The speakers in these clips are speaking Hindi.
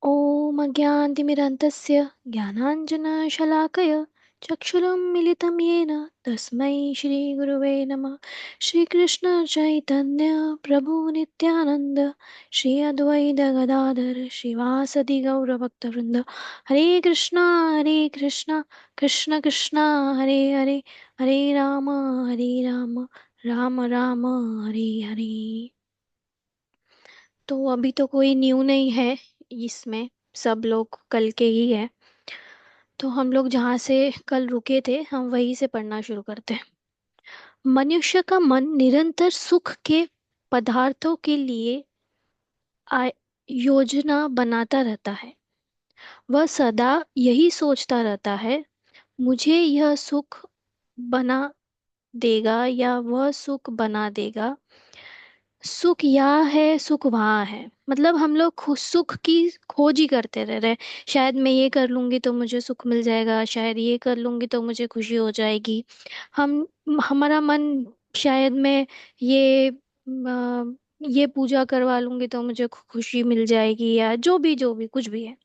ॐ अज्ञानतिमिरन्तस्य ज्ञानाञ्जनशलाकया चक्षुरुन्मिलितं येन तस्मै श्रीगुरुवे नमः। श्रीकृष्णचैतन्य प्रभु नित्यानन्द श्री अद्वैत गदाधर श्रीवासदि गौरभक्तवृन्द। हरे कृष्णा कृष्ण कृष्ण हरे हरे, हरे राम राम राम हरे हरे। तो अभी तो कोई न्यू नहीं है इसमें, सब लोग कल के ही है। तो हम लोग जहाँ से कल रुके थे हम वहीं से पढ़ना शुरू करते हैं। मनुष्य का मन निरंतर सुख के पदार्थों के लिए आ- योजना बनाता रहता है। वह सदा यही सोचता रहता है, मुझे यह सुख बना देगा या वह सुख बना देगा। सुख यहाँ है सुख वहाँ है, मतलब हम लोग सुख की खोज ही करते रह रहे हैं। शायद मैं ये कर लूंगी तो मुझे सुख मिल जाएगा, शायद ये कर लूंगी तो मुझे खुशी हो जाएगी। हम हमारा मन शायद मैं ये ये पूजा करवा लूंगी तो मुझे खुशी मिल जाएगी, या जो भी कुछ भी है।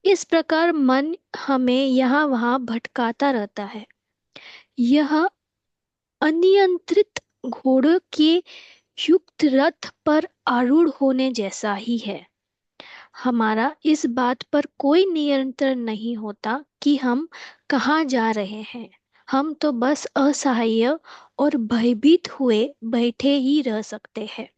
इस प्रकार मन हमें यहाँ वहाँ भटकाता रहता है। यह अनियंत्रित घोड़े के युक्त रथ पर आरूढ़ होने जैसा ही है। हमारा इस बात पर कोई नियंत्रण नहीं होता कि हम कहाँ जा रहे हैं। हम तो बस असहाय और भयभीत हुए बैठे ही रह सकते हैं।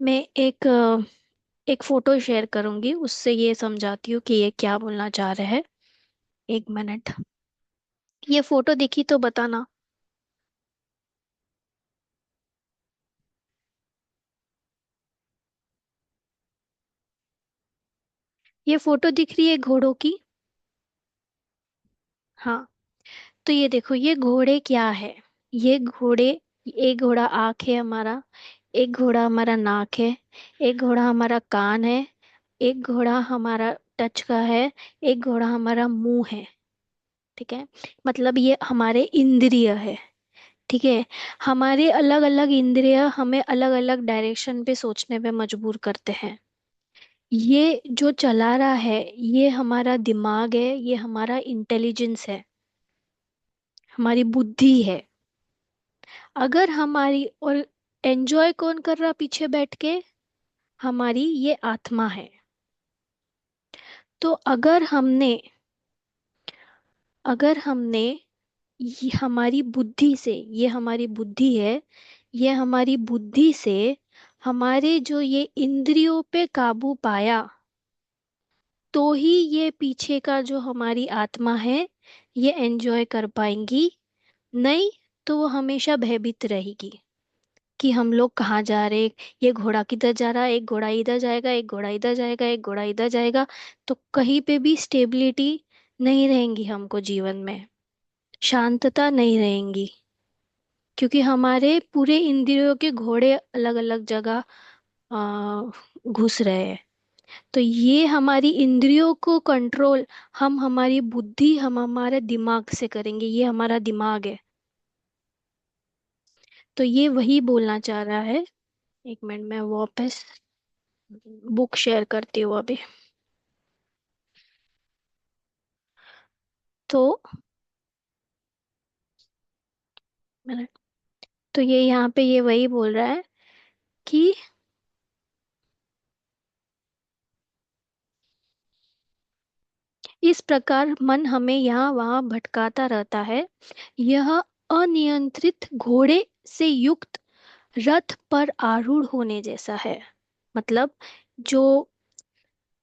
मैं एक फोटो शेयर करूंगी, उससे ये समझाती हूँ कि ये क्या बोलना चाह रहे हैं। एक मिनट, ये फोटो दिखी तो बताना। ये फोटो दिख रही है घोड़ों की? हाँ। तो ये देखो, ये घोड़े क्या है। ये घोड़े, एक घोड़ा आँख है हमारा, एक घोड़ा हमारा नाक है, एक घोड़ा हमारा कान है, एक घोड़ा हमारा टच का है, एक घोड़ा हमारा मुंह है। ठीक है, मतलब ये हमारे इंद्रिय है। ठीक है, हमारे अलग अलग इंद्रिय हमें अलग अलग डायरेक्शन पे सोचने पे मजबूर करते हैं। ये जो चला रहा है ये हमारा दिमाग है, ये हमारा इंटेलिजेंस है, हमारी बुद्धि है। अगर हमारी और एंजॉय कौन कर रहा पीछे बैठ के? हमारी ये आत्मा है। तो अगर हमने ये हमारी बुद्धि से, ये हमारी बुद्धि है, ये हमारी बुद्धि से हमारे जो ये इंद्रियों पे काबू पाया, तो ही ये पीछे का जो हमारी आत्मा है ये एंजॉय कर पाएंगी। नहीं तो वो हमेशा भयभीत रहेगी कि हम लोग कहाँ जा रहे हैं। ये घोड़ा किधर जा रहा है, एक घोड़ा इधर जाएगा, एक घोड़ा इधर जाएगा, एक घोड़ा इधर जाएगा। तो कहीं पे भी स्टेबिलिटी नहीं रहेंगी हमको जीवन में, शांतता नहीं रहेंगी, क्योंकि हमारे पूरे इंद्रियों के घोड़े अलग अलग जगह आ, घुस रहे हैं। तो ये हमारी इंद्रियों को कंट्रोल हम हमारी बुद्धि, हम हमारे दिमाग से करेंगे। ये हमारा दिमाग है। तो ये वही बोलना चाह रहा है। एक मिनट में वापस बुक शेयर करती हूँ अभी। तो मैंने तो ये यहाँ पे ये वही बोल रहा है कि इस प्रकार मन हमें यहाँ वहाँ भटकाता रहता है। यह अनियंत्रित घोड़े से युक्त रथ पर आरूढ़ होने जैसा है। मतलब जो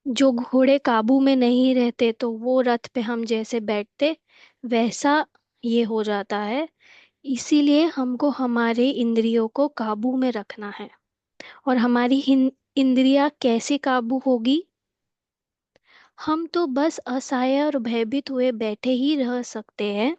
जो घोड़े काबू में नहीं रहते तो वो रथ पे हम जैसे बैठते, वैसा ये हो जाता है। इसीलिए हमको हमारे इंद्रियों को काबू में रखना है। और हमारी इंद्रियां कैसे काबू होगी? हम तो बस असहाय और भयभीत हुए बैठे ही रह सकते हैं।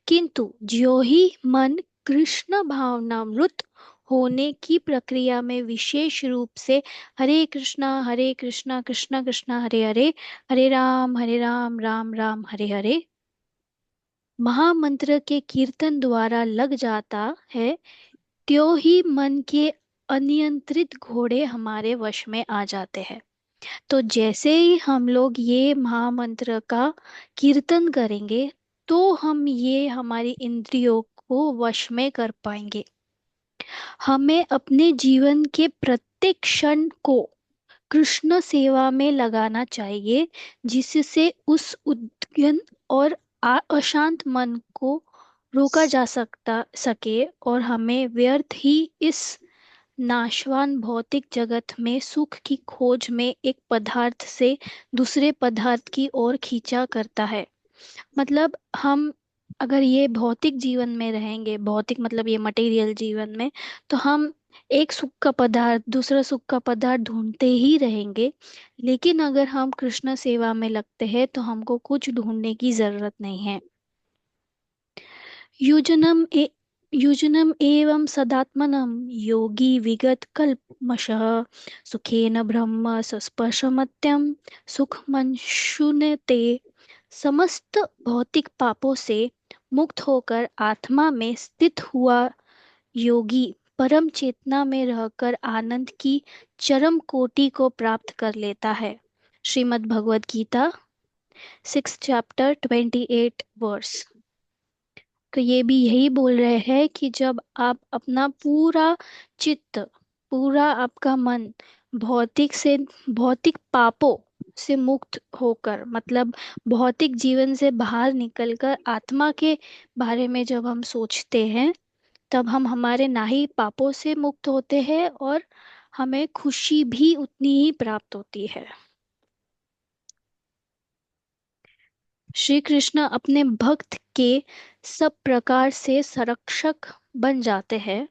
किंतु ज्यों ही मन कृष्ण भावनामृत होने की प्रक्रिया में विशेष रूप से हरे कृष्णा कृष्ण कृष्ण हरे हरे, हरे राम राम राम हरे हरे महामंत्र के कीर्तन द्वारा लग जाता है, त्यों ही मन के अनियंत्रित घोड़े हमारे वश में आ जाते हैं। तो जैसे ही हम लोग ये महामंत्र का कीर्तन करेंगे, तो हम ये हमारी इंद्रियों को वश में कर पाएंगे। हमें अपने जीवन के प्रत्येक क्षण को कृष्ण सेवा में लगाना चाहिए, जिससे उस उद्यन और अशांत मन को रोका जा सकता सके, और हमें व्यर्थ ही इस नाशवान भौतिक जगत में सुख की खोज में एक पदार्थ से दूसरे पदार्थ की ओर खींचा करता है। मतलब हम अगर ये भौतिक जीवन में रहेंगे, भौतिक मतलब ये मटेरियल जीवन में, तो हम एक सुख का पदार्थ दूसरा सुख का पदार्थ ढूंढते ही रहेंगे। लेकिन अगर हम कृष्ण सेवा में लगते हैं तो हमको कुछ ढूंढने की जरूरत नहीं है। युजनम ए युजनम एवं सदात्मनम योगी विगत कल्पमशः सुखेन ब्रह्म सस्पर्शमत्यम सुखमंशुनते। समस्त भौतिक पापों से मुक्त होकर आत्मा में स्थित हुआ योगी परम चेतना में रहकर आनंद की चरम कोटि को प्राप्त कर लेता है। Shrimad Bhagavad Gita 6 chapter 28 verse. तो ये भी यही बोल रहे हैं कि जब आप अपना पूरा चित्त, पूरा आपका मन भौतिक पापों से मुक्त होकर, मतलब भौतिक जीवन से बाहर निकलकर आत्मा के बारे में जब हम सोचते हैं, तब हम हमारे नाही पापों से मुक्त होते हैं और हमें खुशी भी उतनी ही प्राप्त होती है। श्री कृष्ण अपने भक्त के सब प्रकार से संरक्षक बन जाते हैं।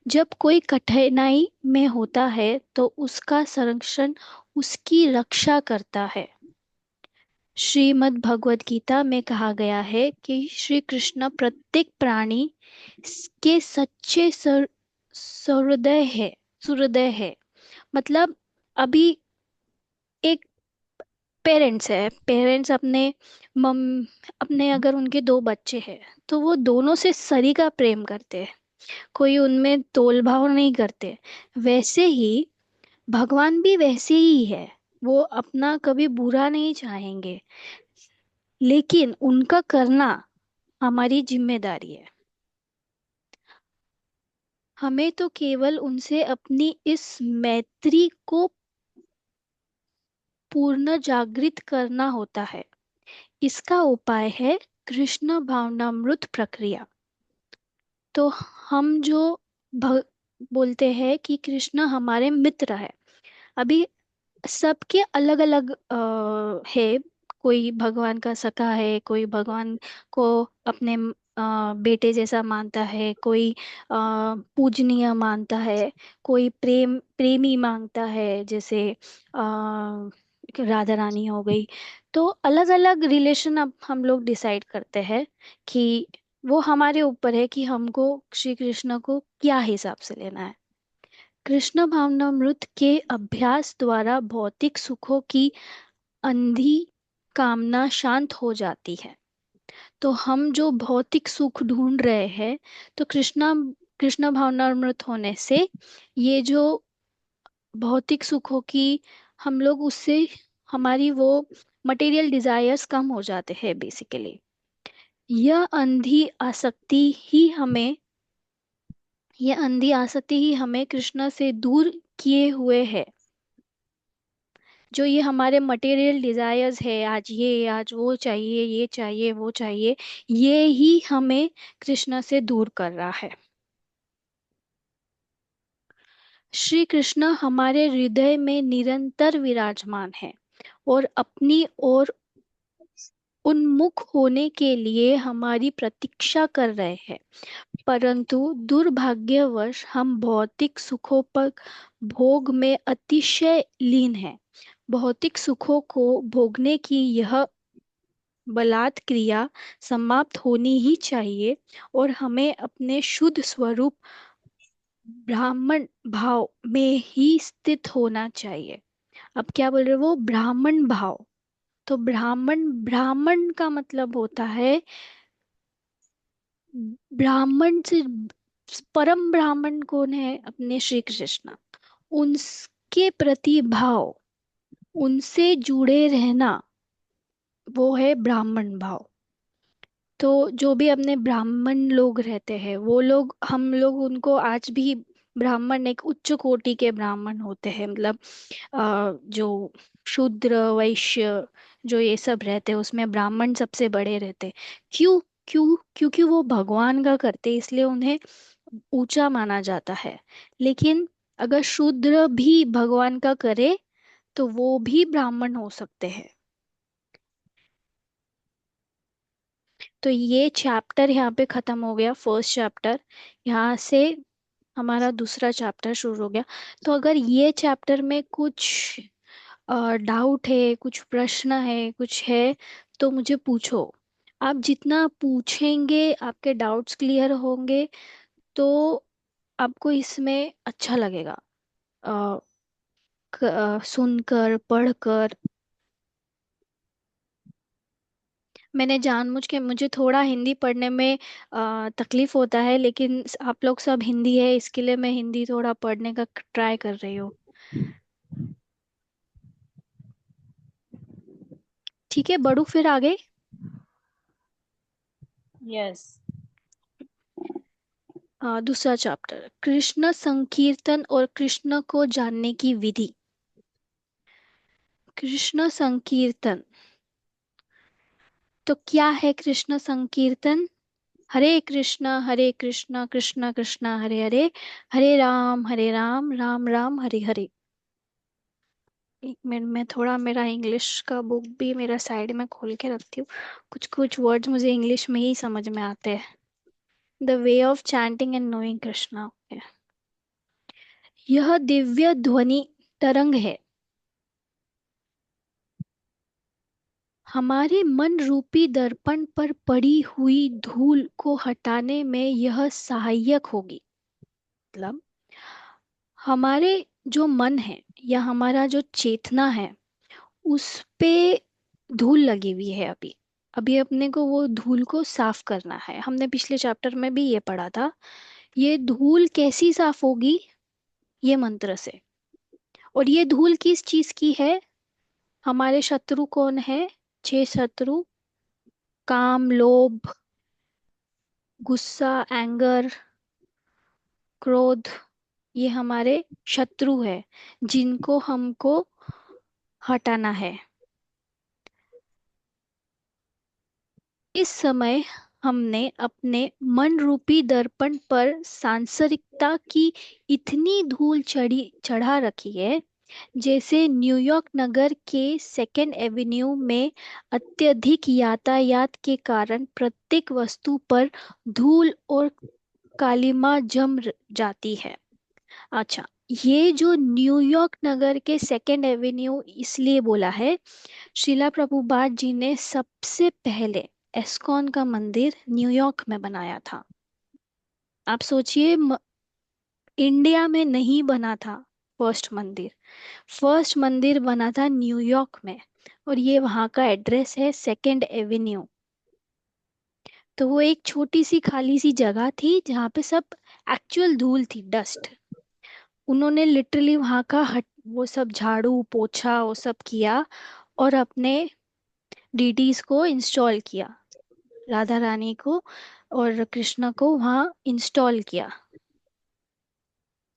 जब कोई कठिनाई में होता है तो उसका संरक्षण उसकी रक्षा करता है। श्रीमद् भगवद गीता में कहा गया है कि श्री कृष्ण प्रत्येक प्राणी के सच्चे सहृदय है सुहृदय है। मतलब अभी एक पेरेंट्स मम अपने अगर उनके दो बच्चे हैं, तो वो दोनों से सरी का प्रेम करते हैं, कोई उनमें तोल भाव नहीं करते। वैसे ही भगवान भी वैसे ही है, वो अपना कभी बुरा नहीं चाहेंगे, लेकिन उनका करना हमारी जिम्मेदारी है। हमें तो केवल उनसे अपनी इस मैत्री को पूर्ण जागृत करना होता है। इसका उपाय है कृष्ण भावनामृत प्रक्रिया। तो हम जो भ, बोलते हैं कि कृष्ण हमारे मित्र है। अभी सबके अलग अलग है। कोई भगवान का सखा है, कोई भगवान को अपने बेटे जैसा मानता है, कोई पूजनीय मानता है, कोई प्रेमी मांगता है, जैसे राधा रानी हो गई। तो अलग अलग रिलेशन अब हम लोग डिसाइड करते हैं कि वो हमारे ऊपर है कि हमको श्री कृष्ण को क्या हिसाब से लेना है। कृष्ण भावनामृत के अभ्यास द्वारा भौतिक सुखों की अंधी कामना शांत हो जाती है। तो हम जो भौतिक सुख ढूंढ रहे हैं, तो कृष्ण भावनामृत होने से ये जो भौतिक सुखों की हम लोग उससे हमारी वो मटेरियल डिजायर्स कम हो जाते हैं बेसिकली। यह अंधी आसक्ति ही हमें यह अंधी आसक्ति ही हमें कृष्ण से दूर किए हुए है। जो ये हमारे मटेरियल डिजायर्स है, आज वो चाहिए, ये चाहिए, वो चाहिए, ये ही हमें कृष्ण से दूर कर रहा है। श्री कृष्ण हमारे हृदय में निरंतर विराजमान है और अपनी ओर उन्मुख होने के लिए हमारी प्रतीक्षा कर रहे हैं। परंतु दुर्भाग्यवश हम भौतिक सुखों पर भोग में अतिशय लीन हैं। भौतिक सुखों को भोगने की यह बलात् क्रिया समाप्त होनी ही चाहिए और हमें अपने शुद्ध स्वरूप ब्राह्मण भाव में ही स्थित होना चाहिए। अब क्या बोल रहे हो, वो ब्राह्मण भाव। तो ब्राह्मण ब्राह्मण का मतलब होता है ब्राह्मण से परम ब्राह्मण कौन है? अपने श्री कृष्ण। उनके प्रति भाव, उनसे जुड़े रहना, वो है ब्राह्मण भाव। तो जो भी अपने ब्राह्मण लोग रहते हैं, वो लोग, हम लोग उनको आज भी ब्राह्मण, एक उच्च कोटि के ब्राह्मण होते हैं, मतलब जो शूद्र वैश्य जो ये सब रहते हैं, उसमें ब्राह्मण सबसे बड़े रहते हैं। क्यों? क्योंकि वो भगवान का करते, इसलिए उन्हें ऊंचा माना जाता है। लेकिन अगर शूद्र भी भगवान का करे तो वो भी ब्राह्मण हो सकते हैं। तो ये चैप्टर यहाँ पे खत्म हो गया, फर्स्ट चैप्टर। यहाँ से हमारा दूसरा चैप्टर शुरू हो गया। तो अगर ये चैप्टर में कुछ डाउट है, कुछ प्रश्न है, कुछ है, तो मुझे पूछो। आप जितना पूछेंगे आपके डाउट्स क्लियर होंगे, तो आपको इसमें अच्छा लगेगा, अ, सुनकर, पढ़कर। मैंने जानबूझ के, मुझे थोड़ा हिंदी पढ़ने में तकलीफ होता है, लेकिन आप लोग सब हिंदी है, इसके लिए मैं हिंदी थोड़ा पढ़ने का ट्राई कर रही हूँ। ठीक है, बढ़ू फिर आगे। यस। दूसरा चैप्टर, कृष्ण संकीर्तन और कृष्ण को जानने की विधि। कृष्ण संकीर्तन, तो क्या है कृष्ण संकीर्तन? हरे कृष्ण कृष्ण कृष्ण हरे हरे, हरे राम राम राम हरे हरे। एक मिनट में थोड़ा, मेरा इंग्लिश का बुक भी मेरा साइड में खोल के रखती हूँ। कुछ कुछ वर्ड्स मुझे इंग्लिश में ही समझ में आते हैं। The way of chanting and knowing Krishna. यह दिव्य ध्वनि तरंग है, हमारे मन रूपी दर्पण पर पड़ी हुई धूल को हटाने में यह सहायक होगी। मतलब हमारे जो मन है, या हमारा जो चेतना है, उस पे धूल लगी हुई है अभी। अभी अपने को वो धूल को साफ करना है। हमने पिछले चैप्टर में भी ये पढ़ा था। ये धूल कैसी साफ होगी? ये मंत्र से। और ये धूल किस चीज की है? हमारे शत्रु कौन है? 6 शत्रु: काम, लोभ, गुस्सा, एंगर, क्रोध। ये हमारे शत्रु है, जिनको हमको हटाना है। इस समय हमने अपने मन रूपी दर्पण पर सांसारिकता की इतनी धूल चढ़ा रखी है, जैसे न्यूयॉर्क नगर के सेकेंड एवेन्यू में अत्यधिक यातायात के कारण प्रत्येक वस्तु पर धूल और कालिमा जाती है। अच्छा, ये जो न्यूयॉर्क नगर के सेकेंड एवेन्यू इसलिए बोला है, शिला प्रभुपाद जी ने सबसे पहले एस्कॉन का मंदिर न्यूयॉर्क में बनाया था। आप सोचिए, इंडिया में नहीं बना था फर्स्ट मंदिर। फर्स्ट मंदिर बना था न्यूयॉर्क में, और ये वहाँ का एड्रेस है सेकेंड एवेन्यू। तो वो एक छोटी सी खाली सी जगह थी जहाँ पे सब एक्चुअल धूल थी, डस्ट। उन्होंने लिटरली वहाँ का हट, वो सब झाड़ू पोछा वो सब किया, और अपने डीटीज को इंस्टॉल किया, राधा रानी को और कृष्ण को वहाँ इंस्टॉल किया।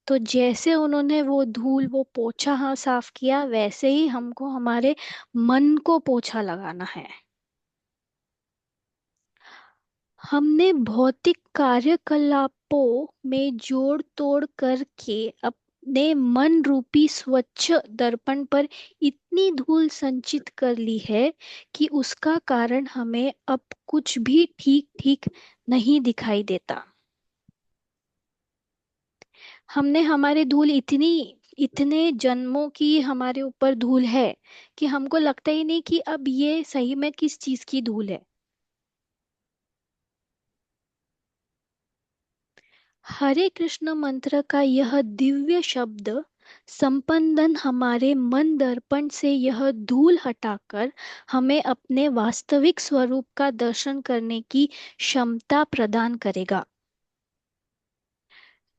तो जैसे उन्होंने वो धूल, वो पोछा हाँ साफ किया, वैसे ही हमको हमारे मन को पोछा लगाना है। हमने भौतिक कार्यकलापों में जोड़ तोड़ करके अपने मन रूपी स्वच्छ दर्पण पर इतनी धूल संचित कर ली है कि उसका कारण हमें अब कुछ भी ठीक ठीक नहीं दिखाई देता। हमने हमारे धूल इतनी, इतने जन्मों की हमारे ऊपर धूल है कि हमको लगता ही नहीं कि अब ये सही में किस चीज की धूल है। हरे कृष्ण मंत्र का यह दिव्य शब्द संपंदन हमारे मन दर्पण से यह धूल हटाकर हमें अपने वास्तविक स्वरूप का दर्शन करने की क्षमता प्रदान करेगा।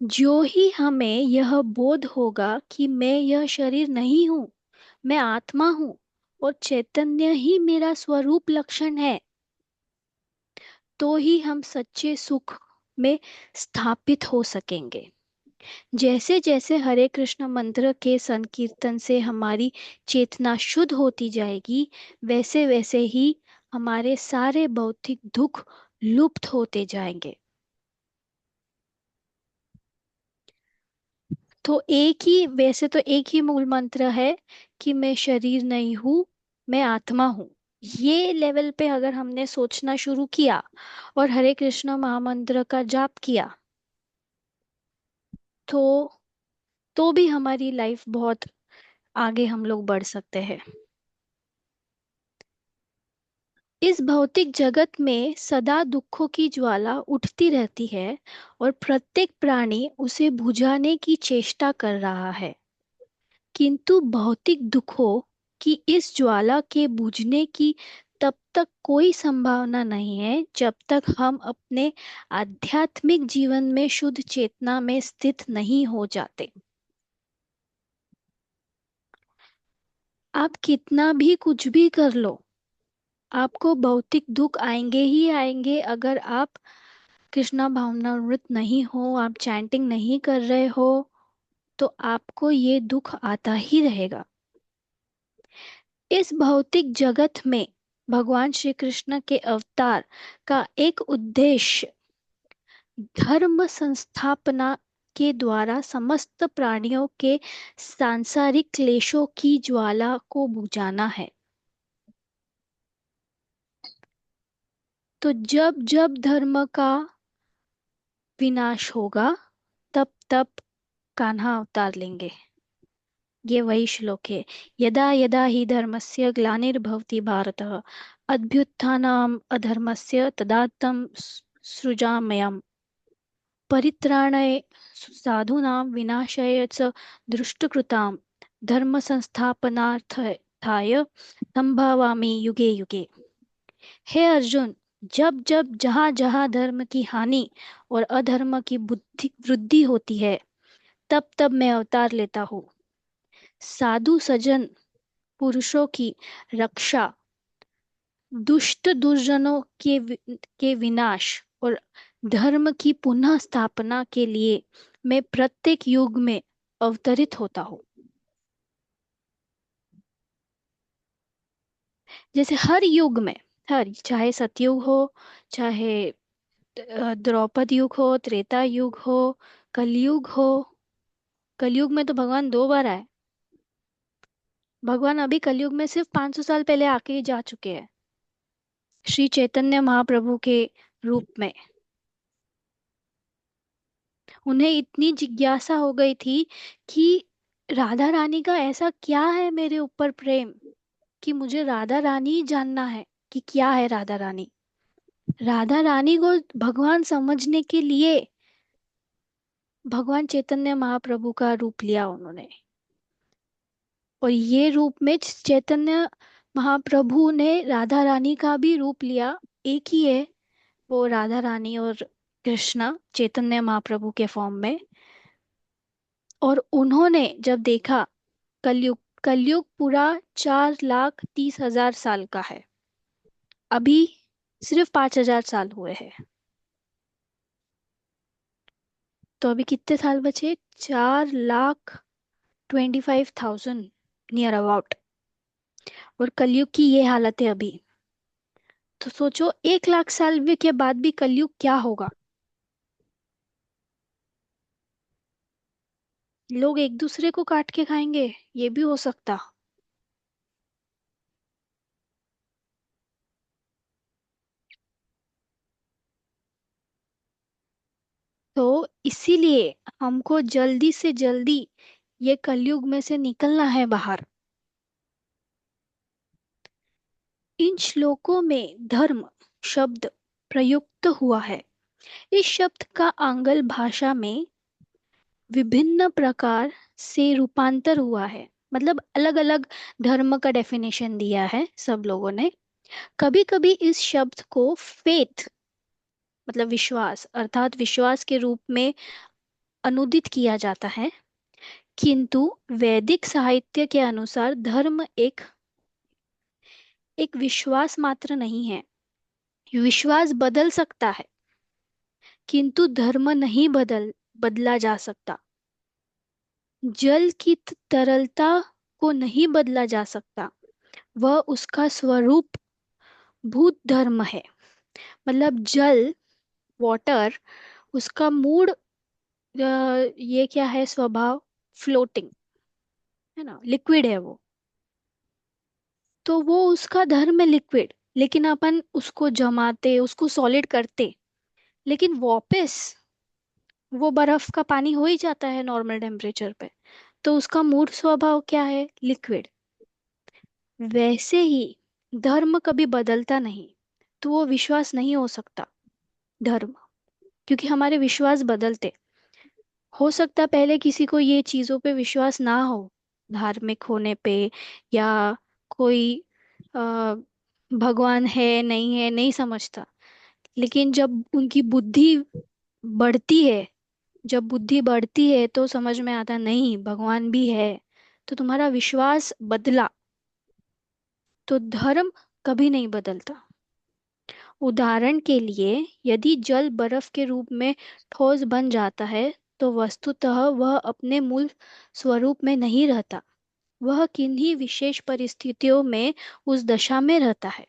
जो ही हमें यह बोध होगा कि मैं यह शरीर नहीं हूँ, मैं आत्मा हूँ और चैतन्य ही मेरा स्वरूप लक्षण है, तो ही हम सच्चे सुख में स्थापित हो सकेंगे। जैसे जैसे हरे कृष्ण मंत्र के संकीर्तन से हमारी चेतना शुद्ध होती जाएगी, वैसे वैसे ही हमारे सारे भौतिक दुख लुप्त होते जाएंगे। तो एक ही, वैसे तो एक ही मूल मंत्र है कि मैं शरीर नहीं हूँ, मैं आत्मा हूँ। ये लेवल पे अगर हमने सोचना शुरू किया और हरे कृष्ण महामंत्र का जाप किया, तो भी हमारी लाइफ बहुत आगे हम लोग बढ़ सकते हैं। इस भौतिक जगत में सदा दुखों की ज्वाला उठती रहती है और प्रत्येक प्राणी उसे बुझाने की चेष्टा कर रहा है। किंतु भौतिक दुखों की इस ज्वाला के बुझने की तब तक कोई संभावना नहीं है जब तक हम अपने आध्यात्मिक जीवन में शुद्ध चेतना में स्थित नहीं हो जाते। आप कितना भी कुछ भी कर लो, आपको भौतिक दुख आएंगे ही आएंगे। अगर आप कृष्णा भावनामृत नहीं हो, आप चैंटिंग नहीं कर रहे हो, तो आपको ये दुख आता ही रहेगा। इस भौतिक जगत में भगवान श्री कृष्ण के अवतार का एक उद्देश्य धर्म संस्थापना के द्वारा समस्त प्राणियों के सांसारिक क्लेशों की ज्वाला को बुझाना है। तो जब जब धर्म का विनाश होगा, तब तब कान्हा अवतार लेंगे। ये वही श्लोक है। यदा यदा हि धर्मस्य ग्लानिर्भवति भारत, अभ्युत्थानम् अधर्मस्य तदात्म सृजाम्यहम्, परित्राणाय साधूनां विनाशाय च दुष्टकृतां धर्म संस्थापनार्थाय संभवामि युगे युगे। हे अर्जुन, जब जब जहाँ जहाँ धर्म की हानि और अधर्म की बुद्धि वृद्धि होती है, तब तब मैं अवतार लेता हूँ। साधु सज्जन पुरुषों की रक्षा, दुष्ट दुर्जनों के विनाश और धर्म की पुनः स्थापना के लिए मैं प्रत्येक युग में अवतरित होता हूँ। जैसे हर युग में, हर, चाहे सतयुग हो, चाहे द्रौपद युग हो, त्रेता युग हो, कलयुग हो। कलयुग में तो भगवान 2 बार आए। भगवान अभी कलयुग में सिर्फ 500 साल पहले आके ही जा चुके हैं, श्री चैतन्य महाप्रभु के रूप में। उन्हें इतनी जिज्ञासा हो गई थी कि राधा रानी का ऐसा क्या है मेरे ऊपर प्रेम, कि मुझे राधा रानी ही जानना है कि क्या है राधा रानी। राधा रानी को भगवान समझने के लिए भगवान चैतन्य महाप्रभु का रूप लिया उन्होंने। और ये रूप में चैतन्य महाप्रभु ने राधा रानी का भी रूप लिया। एक ही है वो, राधा रानी और कृष्णा चैतन्य महाप्रभु के फॉर्म में। और उन्होंने जब देखा, कलयुग, कलयुग पूरा 4,30,000 साल का है, अभी सिर्फ 5,000 साल हुए हैं। तो अभी कितने साल बचे? 4,25,000 नियर अबाउट। और कलयुग की ये हालत है अभी। तो सोचो 1,00,000 साल भी के बाद भी कलयुग क्या होगा। लोग एक दूसरे को काट के खाएंगे, ये भी हो सकता। तो इसीलिए हमको जल्दी से जल्दी ये कलयुग में से निकलना है बाहर। इन श्लोकों में धर्म शब्द प्रयुक्त हुआ है। इस शब्द का आंग्ल भाषा में विभिन्न प्रकार से रूपांतर हुआ है। मतलब अलग अलग धर्म का डेफिनेशन दिया है सब लोगों ने। कभी कभी इस शब्द को फेथ, मतलब विश्वास, अर्थात विश्वास के रूप में अनुदित किया जाता है। किंतु वैदिक साहित्य के अनुसार धर्म एक एक विश्वास मात्र नहीं है। विश्वास बदल सकता है, किंतु धर्म नहीं बदला जा सकता। जल की तरलता को नहीं बदला जा सकता, वह उसका स्वरूप भूत धर्म है। मतलब जल, वाटर, उसका मूड, ये क्या है स्वभाव, फ्लोटिंग है ना, लिक्विड है वो। तो वो उसका धर्म है लिक्विड, लेकिन अपन उसको जमाते, उसको सॉलिड करते, लेकिन वापस वो बर्फ का पानी हो ही जाता है नॉर्मल टेम्परेचर पे। तो उसका मूड स्वभाव क्या है, लिक्विड। वैसे ही धर्म कभी बदलता नहीं, तो वो विश्वास नहीं हो सकता धर्म, क्योंकि हमारे विश्वास बदलते। हो सकता पहले किसी को ये चीजों पे विश्वास ना हो, धार्मिक होने पे, या कोई आ, भगवान है नहीं है नहीं समझता। लेकिन जब उनकी बुद्धि बढ़ती है, जब बुद्धि बढ़ती है तो समझ में आता नहीं भगवान भी है, तो तुम्हारा विश्वास बदला। तो धर्म कभी नहीं बदलता। उदाहरण के लिए, यदि जल बर्फ के रूप में ठोस बन जाता है, तो वस्तुतः वह अपने मूल स्वरूप में नहीं रहता। वह किन्हीं विशेष परिस्थितियों में उस दशा में रहता है।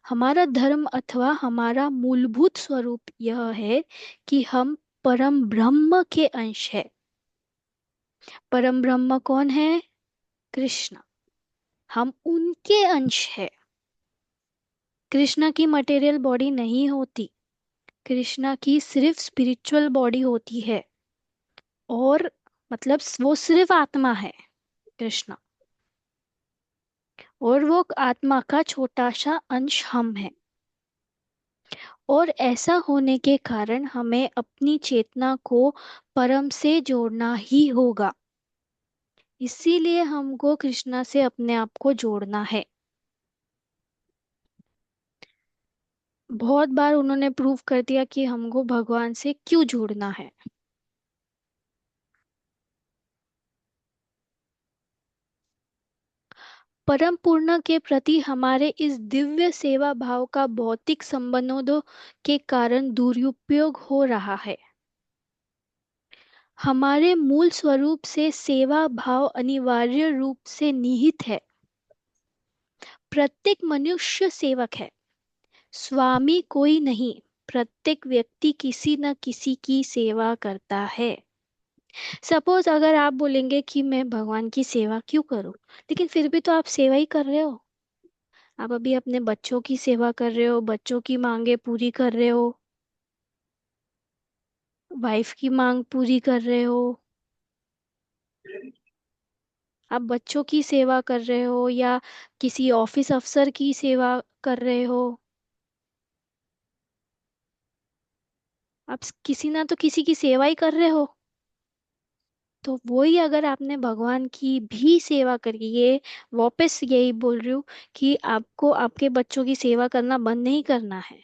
हमारा धर्म अथवा हमारा मूलभूत स्वरूप यह है कि हम परम ब्रह्म के अंश है। परम ब्रह्म कौन है? कृष्ण। हम उनके अंश है। कृष्णा की मटेरियल बॉडी नहीं होती, कृष्णा की सिर्फ स्पिरिचुअल बॉडी होती है। और मतलब वो सिर्फ आत्मा है, कृष्णा। और वो आत्मा का छोटा सा अंश हम है। और ऐसा होने के कारण हमें अपनी चेतना को परम से जोड़ना ही होगा। इसीलिए हमको कृष्णा से अपने आप को जोड़ना है। बहुत बार उन्होंने प्रूव कर दिया कि हमको भगवान से क्यों जुड़ना है। परम पूर्ण के प्रति हमारे इस दिव्य सेवा भाव का भौतिक संबंधों के कारण दुरुपयोग हो रहा है। हमारे मूल स्वरूप से सेवा भाव अनिवार्य रूप से निहित है। प्रत्येक मनुष्य सेवक है, स्वामी कोई नहीं। प्रत्येक व्यक्ति किसी न किसी की सेवा करता है। सपोज अगर आप बोलेंगे कि मैं भगवान की सेवा क्यों करूं, लेकिन फिर भी तो आप सेवा ही कर रहे हो। आप अभी अपने बच्चों की सेवा कर रहे हो, बच्चों की मांगे पूरी कर रहे हो, वाइफ की मांग पूरी कर रहे हो। आप बच्चों की सेवा कर रहे हो या किसी ऑफिस अफसर की सेवा कर रहे हो। आप किसी ना तो किसी की सेवा ही कर रहे हो। तो वही अगर आपने भगवान की भी सेवा करी, ये वापस यही बोल रही हूँ कि आपको आपके बच्चों की सेवा करना बंद नहीं करना है,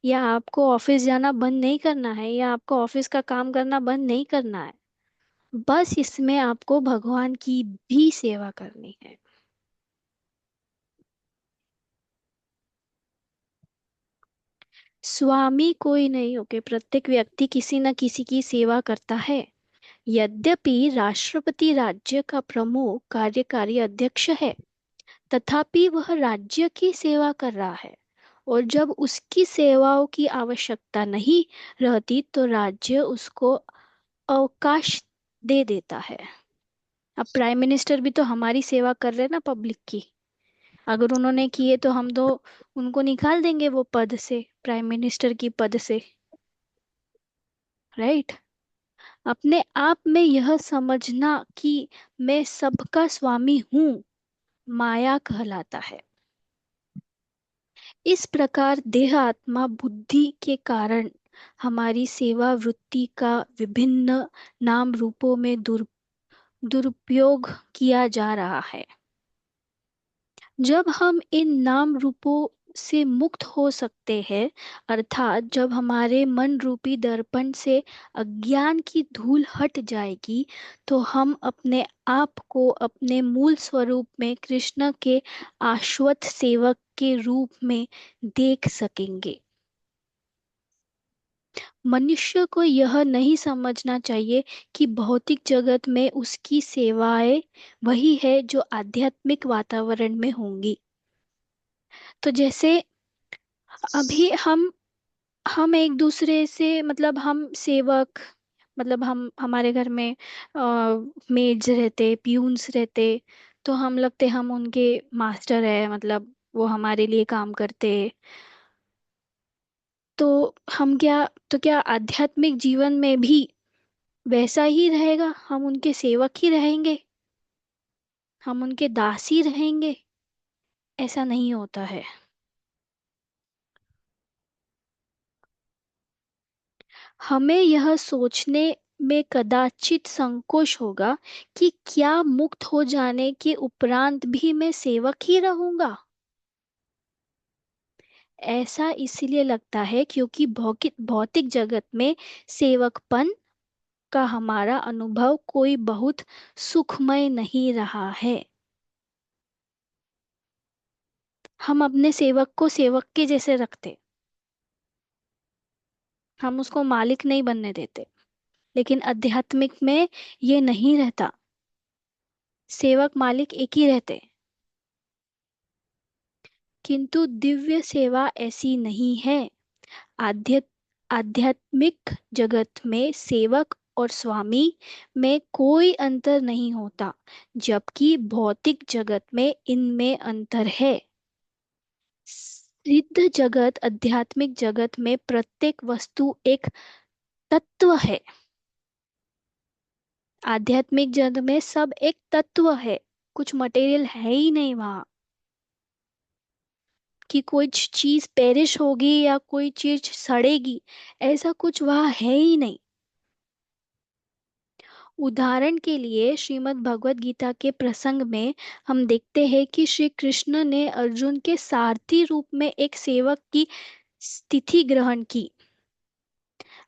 या आपको ऑफिस जाना बंद नहीं करना है, या आपको ऑफिस का काम करना बंद नहीं करना है। बस इसमें आपको भगवान की भी सेवा करनी है। स्वामी कोई नहीं होके प्रत्येक व्यक्ति किसी न किसी की सेवा करता है। यद्यपि राष्ट्रपति राज्य का प्रमुख कार्यकारी अध्यक्ष है, तथापि वह राज्य की सेवा कर रहा है। और जब उसकी सेवाओं की आवश्यकता नहीं रहती, तो राज्य उसको अवकाश दे देता है। अब प्राइम मिनिस्टर भी तो हमारी सेवा कर रहे हैं ना, पब्लिक की। अगर उन्होंने किए तो हम तो उनको निकाल देंगे वो पद से, प्राइम मिनिस्टर की पद से। राइट। अपने आप में यह समझना कि मैं सबका स्वामी हूँ, माया कहलाता है। इस प्रकार देह आत्मा बुद्धि के कारण हमारी सेवा वृत्ति का विभिन्न नाम रूपों में दुरुपयोग किया जा रहा है। जब हम इन नाम रूपों से मुक्त हो सकते हैं, अर्थात जब हमारे मन रूपी दर्पण से अज्ञान की धूल हट जाएगी, तो हम अपने आप को अपने मूल स्वरूप में कृष्ण के आश्वत सेवक के रूप में देख सकेंगे। मनुष्य को यह नहीं समझना चाहिए कि भौतिक जगत में उसकी सेवाएं वही है जो आध्यात्मिक वातावरण में होंगी। तो जैसे अभी हम एक दूसरे से, मतलब हम सेवक, मतलब हम हमारे घर में मेड्स रहते, प्यून्स रहते, तो हम लगते हम उनके मास्टर है, मतलब वो हमारे लिए काम करते। तो हम क्या, तो क्या आध्यात्मिक जीवन में भी वैसा ही रहेगा? हम उनके सेवक ही रहेंगे, हम उनके दास ही रहेंगे? ऐसा नहीं होता है। हमें यह सोचने में कदाचित संकोच होगा कि क्या मुक्त हो जाने के उपरांत भी मैं सेवक ही रहूंगा। ऐसा इसलिए लगता है क्योंकि भौतिक भौतिक जगत में सेवकपन का हमारा अनुभव कोई बहुत सुखमय नहीं रहा है। हम अपने सेवक को सेवक के जैसे रखते, हम उसको मालिक नहीं बनने देते। लेकिन आध्यात्मिक में ये नहीं रहता, सेवक मालिक एक ही रहते। किंतु दिव्य सेवा ऐसी नहीं है। आध्य आध्यात्मिक जगत में सेवक और स्वामी में कोई अंतर नहीं होता, जबकि भौतिक जगत में इनमें अंतर है। सिद्ध जगत, आध्यात्मिक जगत में प्रत्येक वस्तु एक तत्व है। आध्यात्मिक जगत में सब एक तत्व है, कुछ मटेरियल है ही नहीं वहां, कि कोई चीज पेरिश होगी या कोई चीज सड़ेगी, ऐसा कुछ वहां है ही नहीं। उदाहरण के लिए श्रीमद् भगवत गीता के प्रसंग में हम देखते हैं कि श्री कृष्ण ने अर्जुन के सारथी रूप में एक सेवक की स्थिति ग्रहण की।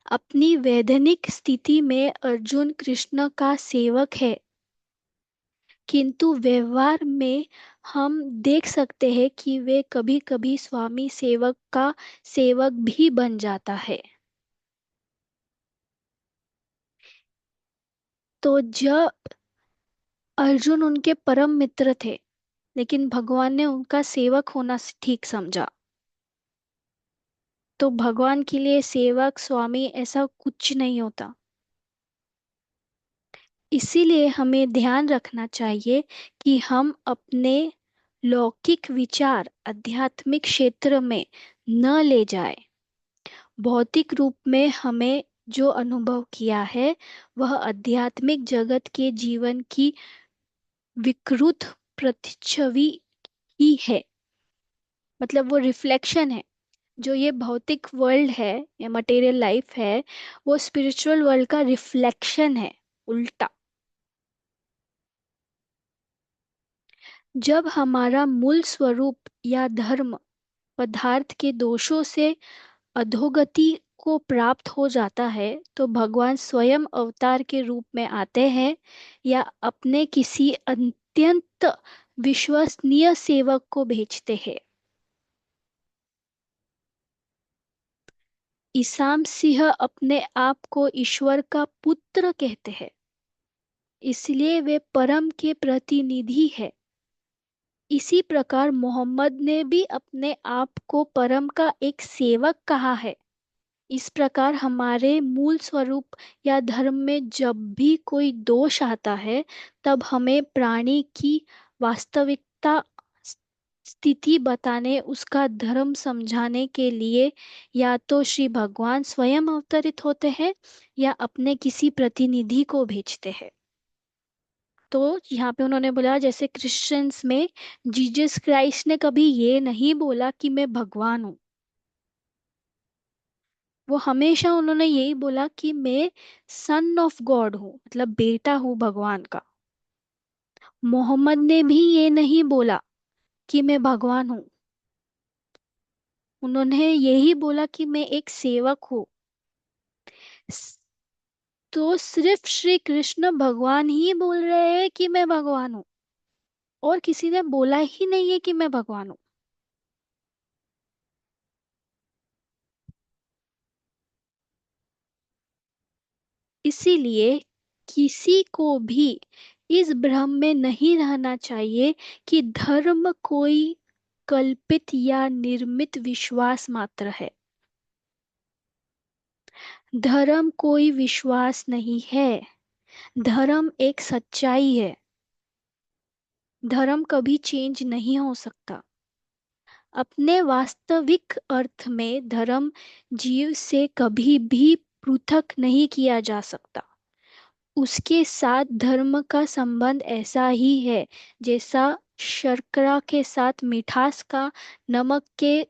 अपनी वैधानिक स्थिति में अर्जुन कृष्ण का सेवक है, किंतु व्यवहार में हम देख सकते हैं कि वे कभी कभी स्वामी सेवक का सेवक भी बन जाता है। तो जब अर्जुन उनके परम मित्र थे, लेकिन भगवान ने उनका सेवक होना ठीक समझा। तो भगवान के लिए सेवक स्वामी ऐसा कुछ नहीं होता। इसीलिए हमें ध्यान रखना चाहिए कि हम अपने लौकिक विचार आध्यात्मिक क्षेत्र में न ले जाए। भौतिक रूप में हमें जो अनुभव किया है वह आध्यात्मिक जगत के जीवन की विकृत प्रतिच्छवि ही है, मतलब वो रिफ्लेक्शन है। जो ये भौतिक वर्ल्ड है या मटेरियल लाइफ है, वो स्पिरिचुअल वर्ल्ड का रिफ्लेक्शन है, उल्टा। जब हमारा मूल स्वरूप या धर्म पदार्थ के दोषों से अधोगति को प्राप्त हो जाता है, तो भगवान स्वयं अवतार के रूप में आते हैं या अपने किसी अत्यंत विश्वसनीय सेवक को भेजते हैं। ईसाम सिंह अपने आप को ईश्वर का पुत्र कहते हैं, इसलिए वे परम के प्रतिनिधि है। इसी प्रकार मोहम्मद ने भी अपने आप को परम का एक सेवक कहा है। इस प्रकार हमारे मूल स्वरूप या धर्म में जब भी कोई दोष आता है, तब हमें प्राणी की वास्तविकता स्थिति बताने, उसका धर्म समझाने के लिए या तो श्री भगवान स्वयं अवतरित होते हैं या अपने किसी प्रतिनिधि को भेजते हैं। तो यहाँ पे उन्होंने बोला, जैसे क्रिश्चियंस में जीसस क्राइस्ट ने कभी ये नहीं बोला कि मैं भगवान हूँ। वो हमेशा उन्होंने यही बोला कि मैं सन ऑफ गॉड हूँ, मतलब बेटा हूँ भगवान का। मोहम्मद ने भी ये नहीं बोला कि मैं भगवान हूँ। उन्होंने यही बोला कि मैं एक सेवक हूँ। स- तो सिर्फ श्री कृष्ण भगवान ही बोल रहे हैं कि मैं भगवान हूँ, और किसी ने बोला ही नहीं है कि मैं भगवान हूँ। इसीलिए किसी को भी इस भ्रम में नहीं रहना चाहिए कि धर्म कोई कल्पित या निर्मित विश्वास मात्र है। धर्म कोई विश्वास नहीं है। धर्म एक सच्चाई है। धर्म कभी चेंज नहीं हो सकता। अपने वास्तविक अर्थ में धर्म जीव से कभी भी पृथक नहीं किया जा सकता। उसके साथ धर्म का संबंध ऐसा ही है जैसा शर्करा के साथ मिठास का, नमक के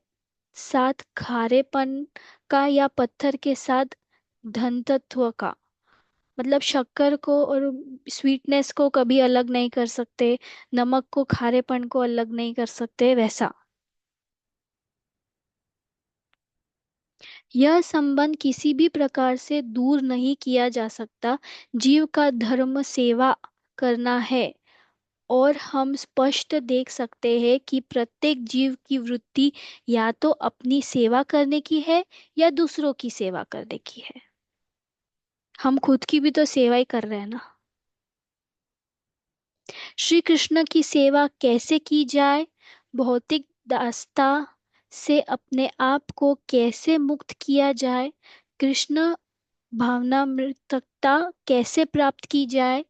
साथ खारेपन का, या पत्थर के साथ धनतत्व का। मतलब शक्कर को और स्वीटनेस को कभी अलग नहीं कर सकते, नमक को खारेपन को अलग नहीं कर सकते, वैसा। यह संबंध किसी भी प्रकार से दूर नहीं किया जा सकता। जीव का धर्म सेवा करना है, और हम स्पष्ट देख सकते हैं कि प्रत्येक जीव की वृत्ति या तो अपनी सेवा करने की है या दूसरों की सेवा करने की है। हम खुद की भी तो सेवा ही कर रहे हैं ना। श्री कृष्ण की सेवा कैसे की जाए, भौतिक दासता से अपने आप को कैसे मुक्त किया जाए, कृष्ण भावनामृतता कैसे प्राप्त की जाए,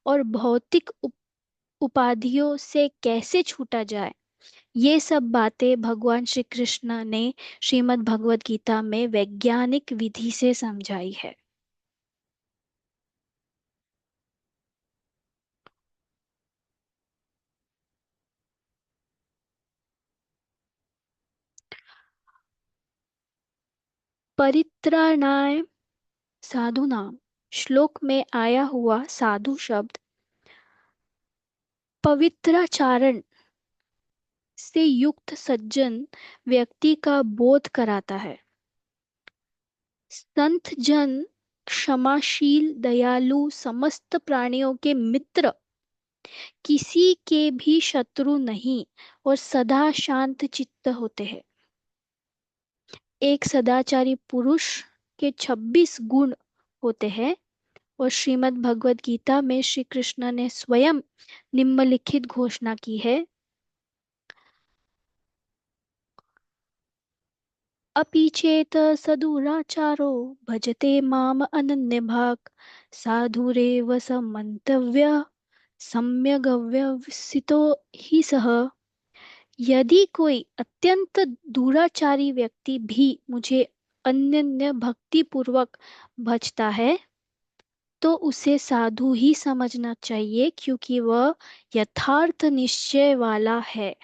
और भौतिक उपाधियों से कैसे छूटा जाए, ये सब बातें भगवान श्री कृष्ण ने श्रीमद् भगवत गीता में वैज्ञानिक विधि से समझाई है। परित्राणाय साधुनाम श्लोक में आया हुआ साधु शब्द पवित्राचारण से युक्त सज्जन व्यक्ति का बोध कराता है। संत जन क्षमाशील, दयालु, समस्त प्राणियों के मित्र, किसी के भी शत्रु नहीं, और सदा शांत चित्त होते हैं। एक सदाचारी पुरुष के 26 गुण होते हैं, और श्रीमद् भगवत गीता में श्री कृष्ण ने स्वयं निम्नलिखित घोषणा की है। अपि चेत सदुराचारो भजते माम अनन्यभाक् साधुरेव समन्तव्य सम्यग्व्यवसितो हि सः। यदि कोई अत्यंत दुराचारी व्यक्ति भी मुझे अनन्य भक्ति पूर्वक भजता है, तो उसे साधु ही समझना चाहिए, क्योंकि वह यथार्थ निश्चय वाला है।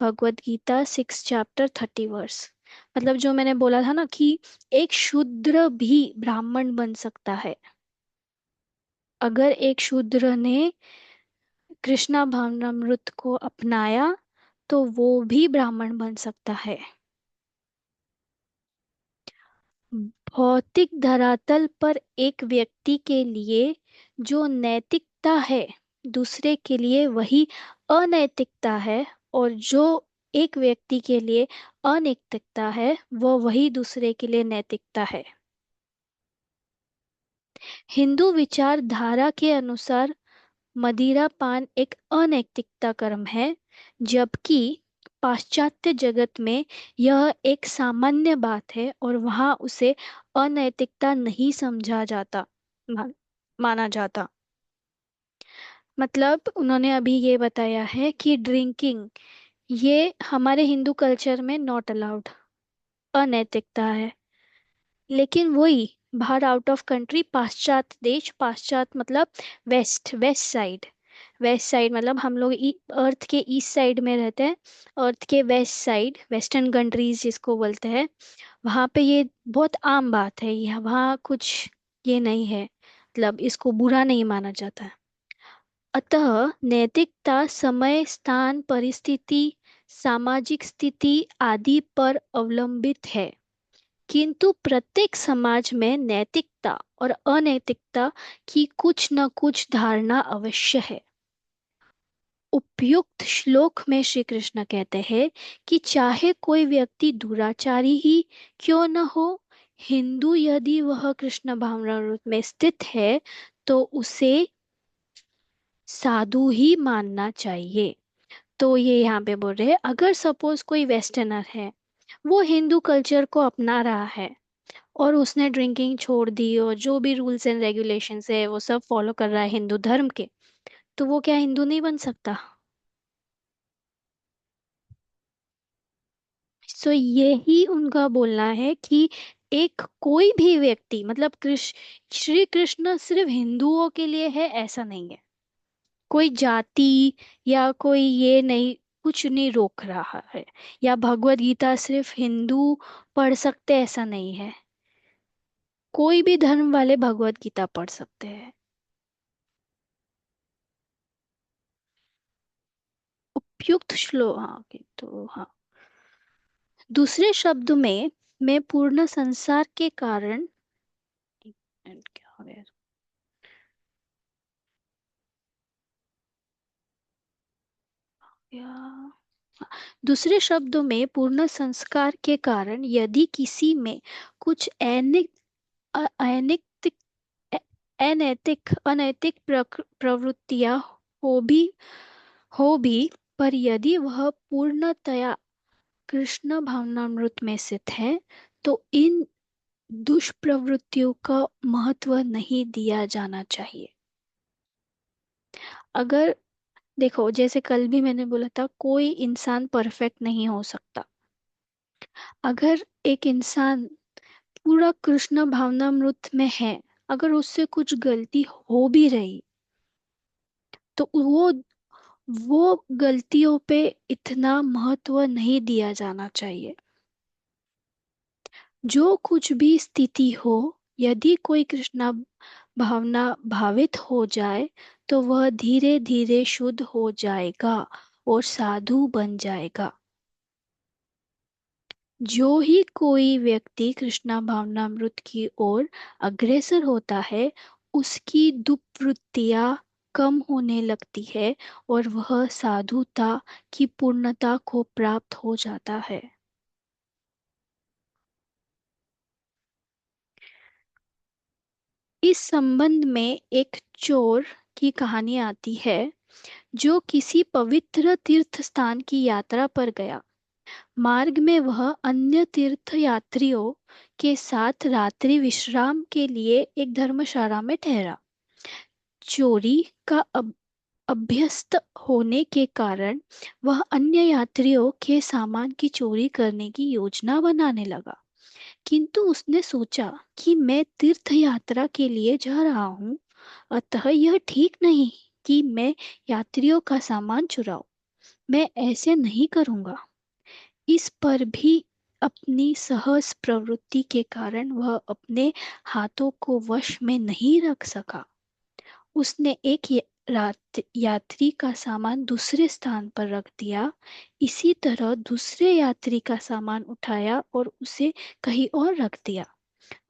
Bhagavad Gita 6 chapter 30 verse. मतलब जो मैंने बोला था ना कि एक शूद्र भी ब्राह्मण बन सकता है। अगर एक शूद्र ने कृष्णा भावनामृत को अपनाया, तो वो भी ब्राह्मण बन सकता है। भौतिक धरातल पर एक व्यक्ति के लिए जो नैतिकता है, दूसरे के लिए वही अनैतिकता है, और जो एक व्यक्ति के लिए अनैतिकता है, वह वही दूसरे के लिए नैतिकता है। हिंदू विचारधारा के अनुसार मदिरा पान एक अनैतिकता कर्म है, जबकि पाश्चात्य जगत में यह एक सामान्य बात है, और वहाँ उसे अनैतिकता नहीं समझा जाता, मान, माना जाता। मतलब उन्होंने अभी ये बताया है कि ड्रिंकिंग, ये हमारे हिंदू कल्चर में नॉट अलाउड, अनैतिकता है। लेकिन वही बाहर आउट ऑफ कंट्री, पाश्चात्य देश, पाश्चात्य मतलब west, west side, west side मतलब हम लोग अर्थ के ईस्ट साइड में रहते हैं। अर्थ के वेस्ट साइड, वेस्टर्न कंट्रीज जिसको बोलते हैं, वहाँ पे ये बहुत आम बात है। ये वहाँ कुछ ये नहीं है, मतलब इसको बुरा नहीं माना जाता है। अतः नैतिकता समय, स्थान, परिस्थिति सामाजिक स्थिति आदि पर अवलंबित है, किंतु प्रत्येक समाज में नैतिकता और अनैतिकता की कुछ न कुछ धारणा अवश्य है। उपयुक्त श्लोक में श्री कृष्ण कहते हैं कि चाहे कोई व्यक्ति दुराचारी ही क्यों न हो, हिंदू यदि वह कृष्ण भावनामृत में स्थित है तो उसे साधु ही मानना चाहिए। तो ये यहाँ पे बोल रहे हैं, अगर सपोज कोई वेस्टर्नर है, वो हिंदू कल्चर को अपना रहा है और उसने ड्रिंकिंग छोड़ दी और जो भी रूल्स एंड रेगुलेशंस है वो सब फॉलो कर रहा है हिंदू धर्म के, तो वो क्या हिंदू नहीं बन सकता? सो यही उनका बोलना है कि एक कोई भी व्यक्ति, मतलब कृष्ण, श्री कृष्ण सिर्फ हिंदुओं के लिए है ऐसा नहीं है। कोई जाति या कोई ये नहीं, कुछ नहीं रोक रहा है। या भगवत गीता सिर्फ हिंदू पढ़ सकते ऐसा नहीं है, कोई भी धर्म वाले भगवत गीता पढ़ सकते हैं। उपयुक्त श्लोक, हाँ okay, तो हाँ, दूसरे शब्द में मैं पूर्ण संसार के कारण, क्या हो गया या दूसरे शब्दों में पूर्ण संस्कार के कारण यदि किसी में कुछ अनैतिक अनैतिक प्रवृत्तियां हो भी पर यदि वह पूर्णतया कृष्ण भावनामृत में स्थित है तो इन दुष्प्रवृत्तियों का महत्व नहीं दिया जाना चाहिए। अगर देखो, जैसे कल भी मैंने बोला था, कोई इंसान परफेक्ट नहीं हो सकता। अगर एक इंसान पूरा कृष्ण भावनामृत में है, अगर उससे कुछ गलती हो भी रही तो वो गलतियों पे इतना महत्व नहीं दिया जाना चाहिए। जो कुछ भी स्थिति हो, यदि कोई कृष्णा भावना भावित हो जाए तो वह धीरे धीरे शुद्ध हो जाएगा और साधु बन जाएगा। जो ही कोई व्यक्ति कृष्णा भावनामृत की ओर अग्रसर होता है, उसकी दुष्वृत्तियां कम होने लगती है और वह साधुता की पूर्णता को प्राप्त हो जाता है। इस संबंध में एक चोर की कहानी आती है जो किसी पवित्र तीर्थ स्थान की यात्रा पर गया। मार्ग में वह अन्य तीर्थयात्रियों के साथ रात्रि विश्राम के लिए एक धर्मशाला में ठहरा। चोरी का अभ्यस्त होने के कारण वह अन्य यात्रियों के सामान की चोरी करने की योजना बनाने लगा। किंतु उसने सोचा कि मैं तीर्थ यात्रा के लिए जा रहा हूँ, अतः यह ठीक नहीं कि मैं यात्रियों का सामान चुराऊं। मैं ऐसे नहीं करूँगा। इस पर भी अपनी सहज प्रवृत्ति के कारण वह अपने हाथों को वश में नहीं रख सका। उसने एक रात यात्री का सामान दूसरे स्थान पर रख दिया। इसी तरह दूसरे यात्री का सामान उठाया और उसे कहीं और रख दिया।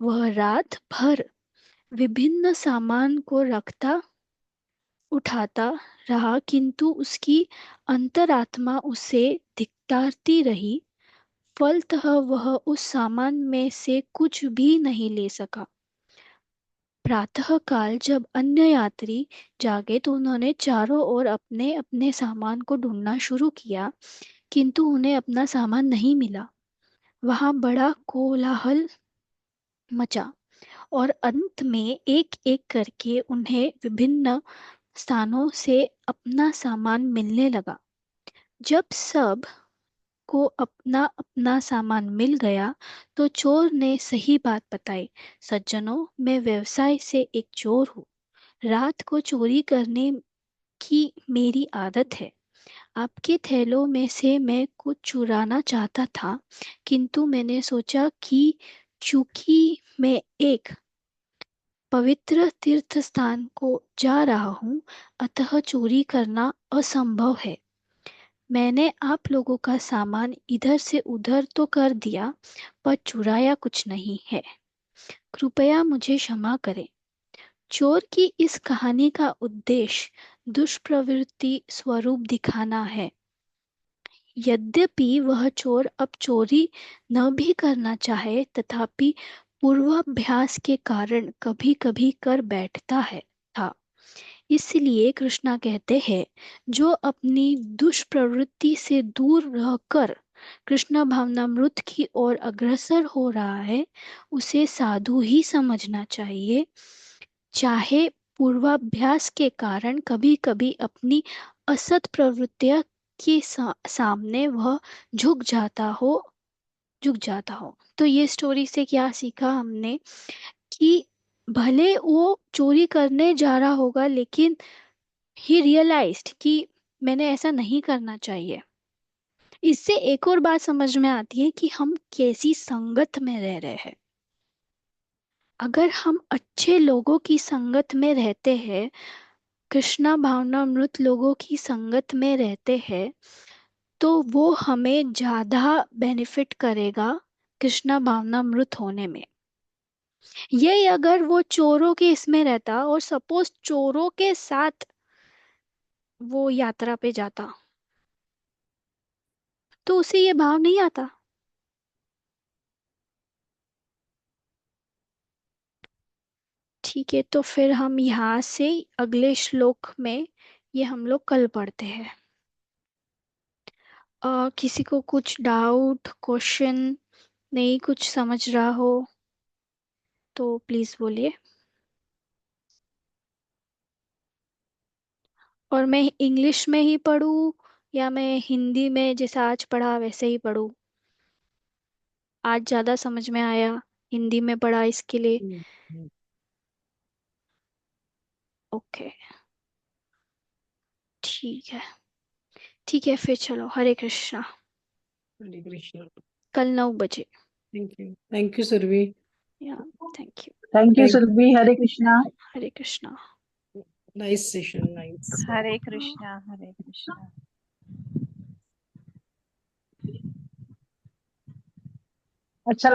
वह रात भर विभिन्न सामान को रखता उठाता रहा, किंतु उसकी अंतरात्मा उसे धिक्कारती रही। फलतः वह उस सामान में से कुछ भी नहीं ले सका। प्रातःकाल जब अन्य यात्री जागे तो उन्होंने चारों ओर अपने अपने सामान को ढूंढना शुरू किया, किंतु उन्हें अपना सामान नहीं मिला। वहां बड़ा कोलाहल मचा और अंत में एक एक करके उन्हें विभिन्न स्थानों से अपना सामान मिलने लगा। जब सब को अपना अपना सामान मिल गया तो चोर ने सही बात बताई। सज्जनों, मैं व्यवसाय से एक चोर हूँ। रात को चोरी करने की मेरी आदत है। आपके थैलों में से मैं कुछ चुराना चाहता था, किंतु मैंने सोचा कि चूंकि मैं एक पवित्र तीर्थ स्थान को जा रहा हूँ, अतः चोरी करना असंभव है। मैंने आप लोगों का सामान इधर से उधर तो कर दिया, पर चुराया कुछ नहीं है। कृपया मुझे क्षमा करें। चोर की इस कहानी का उद्देश्य दुष्प्रवृत्ति स्वरूप दिखाना है। यद्यपि वह चोर अब चोरी न भी करना चाहे, तथापि पूर्वाभ्यास के कारण कभी कभी कर बैठता है था। इसलिए कृष्णा कहते हैं, जो अपनी दुष्प्रवृत्ति से दूर रहकर कृष्ण भावनामृत की ओर अग्रसर हो रहा है, उसे साधु ही समझना चाहिए। चाहे पूर्वाभ्यास के कारण कभी कभी अपनी असत प्रवृत्तियां के सामने वह झुक जाता हो झुक जाता हो। तो ये स्टोरी से क्या सीखा हमने कि भले वो चोरी करने जा रहा होगा, लेकिन ही रियलाइज्ड कि मैंने ऐसा नहीं करना चाहिए। इससे एक और बात समझ में आती है कि हम कैसी संगत में रह रहे हैं। अगर हम अच्छे लोगों की संगत में रहते हैं, कृष्णा भावनामृत लोगों की संगत में रहते हैं, तो वो हमें ज़्यादा बेनिफिट करेगा कृष्णा भावनामृत होने में। यही अगर वो चोरों के इसमें रहता और सपोज चोरों के साथ वो यात्रा पे जाता, तो उसे ये भाव नहीं आता। ठीक है, तो फिर हम यहाँ से अगले श्लोक में ये हम लोग कल पढ़ते हैं। किसी को कुछ डाउट, क्वेश्चन, नहीं कुछ समझ रहा हो तो प्लीज बोलिए। और मैं इंग्लिश में ही पढूं या मैं हिंदी में जैसा आज पढ़ा वैसे ही पढूं? आज ज्यादा समझ में आया, हिंदी में पढ़ा इसके लिए। हम्म। ओके, ठीक है। ठीक है, फिर चलो, हरे कृष्णा। हरे कृष्णा। कल 9 बजे। Thank you Surabhi. Yeah, thank you. Thank you thank Surabhi. Hare Krishna. Hare Krishna. Nice session, nice. Hare Krishna, Hare Krishna. अच्छा